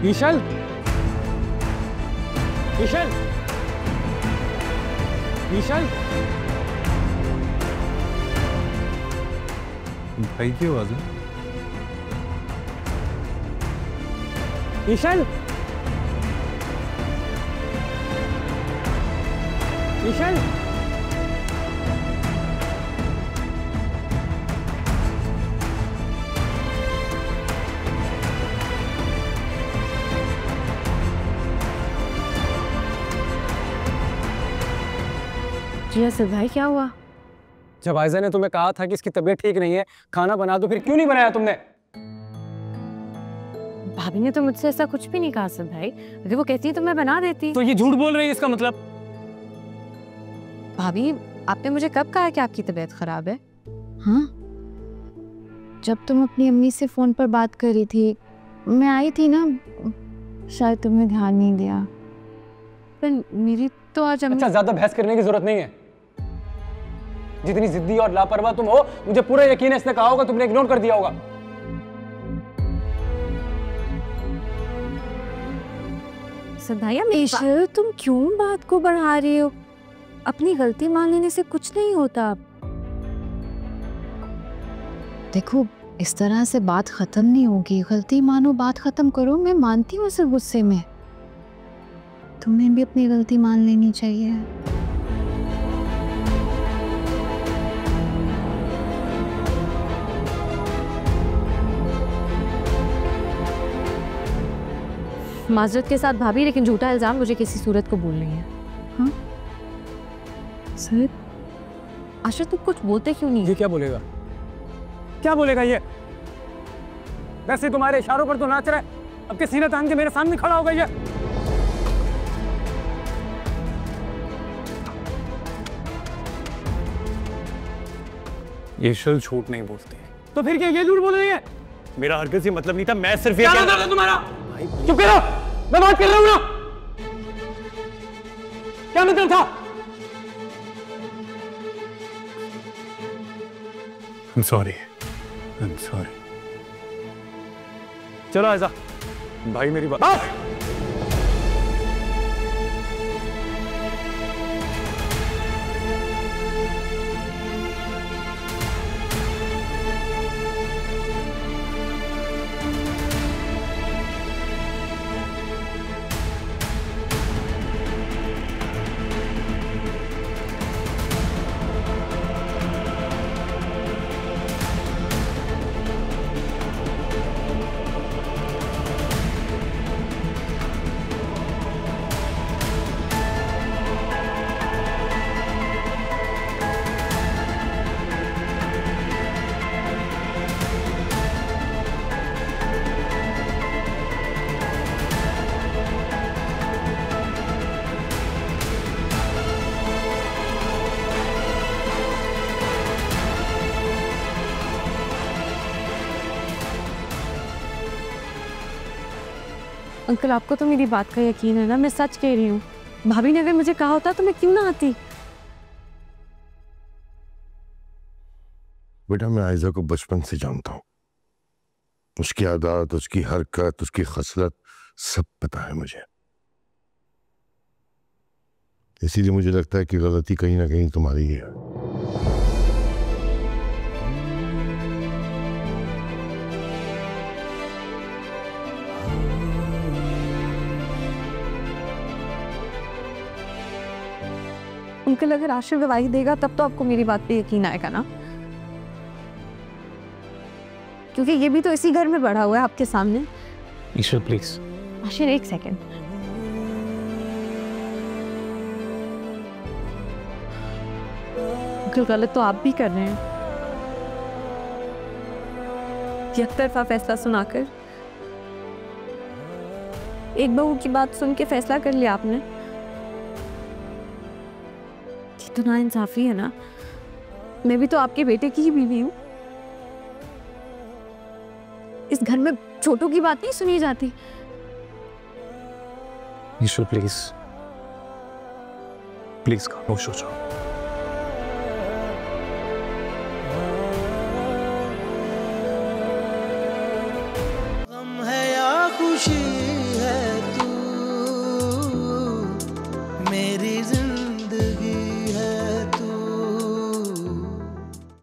ईशल, ईशल, ईशल, भाई की आवाज है। ईशल, ईशल, जी असद भाई, क्या हुआ? जब आयजा ने तुम्हें कहा था कि इसकी तबीयत ठीक नहीं है, खाना बना दो, फिर क्यों नहीं बनाया तुमने? भाभी ने तो मुझसे ऐसा कुछ भी नहीं कहा असद भाई। अगर वो कहती तो मैं बना देती। तो ये झूठ बोल रही है, इसका मतलब? भाभी, आपने मुझे कब कहा कि आपकी तबीयत खराब है? हाँ, जब तुम अपनी अम्मी से फोन पर बात कर रही थी, मैं आई थी ना, शायद तुमने ध्यान नहीं दिया। पर मेरी तो आज अच्छा, ज्यादा बहस करने की जरूरत नहीं है। जितनी जिद्दी और लापरवाह तुम हो, मुझे पूरा यकीन है इसने कहा होगा, तुमने इग्नोर कर दिया होगा। ईशल, तुम क्यों बात को बढ़ा रही हो? अपनी गलती मान लेने से कुछ नहीं होता। देखो, इस तरह से बात खत्म नहीं होगी। गलती मानो, बात खत्म करो। मैं मानती हूँ इस गुस्से में, तुम्हें भी अपनी गलती मान लेनी चाहिए। माजरत के साथ भाभी, लेकिन झूठा इल्जाम मुझे किसी सूरत को बोल नहीं है। हाँ सर, आशा तुम कुछ बोलते क्यों नहीं? ये क्या बोलेगा? क्या बोलेगा ये? वैसे तुम्हारे इशारों पर तो नाच रहा है, अब के सीना तान के मेरे सामने खड़ा होगा ये। ईशल झूठ नहीं बोलती। तो फिर क्या ये झूठ बोल रही है? मेरा हरगिज़ ये मतलब नहीं था, मैं सिर्फ ये क्या मतलब था तुम्हारा? चुप करो, मैं बात कर रहा हूं ना। क्या मतलब था? I'm sorry. I'm sorry. चलो आयजा, भाई मेरी बात। अंकल, आपको तो मेरी बात का यकीन है ना? मैं सच कह रही हूँ। भाभी ने अगर मुझे कहा होता तो मैं क्यों ना आती। बेटा, मैं आयजा को बचपन से जानता हूँ। उसकी आदत, उसकी हरकत, उसकी खसलत सब पता है मुझे। इसीलिए मुझे लगता है कि गलती कहीं ना कहीं तुम्हारी है। अंकल, अगर आशिर गवाही देगा तब तो आपको मेरी बात पे यकीन आएगा ना? क्योंकि ये भी तो इसी घर में बड़ा हुआ है आपके सामने। ईशल प्लीज। आशिर, एक सेकंड। अंकल, गलत तो आप भी कर रहे हैं। एक तरफा फैसला सुनाकर, एक बहू की बात सुन के फैसला कर लिया आपने। ये तो नाइंसाफी है ना? मैं भी तो आपके बेटे की ही बीवी हूँ। इस घर में छोटों की बात नहीं सुनी जाती। ईशल प्लीज, प्लीज खामोश हो जाओ।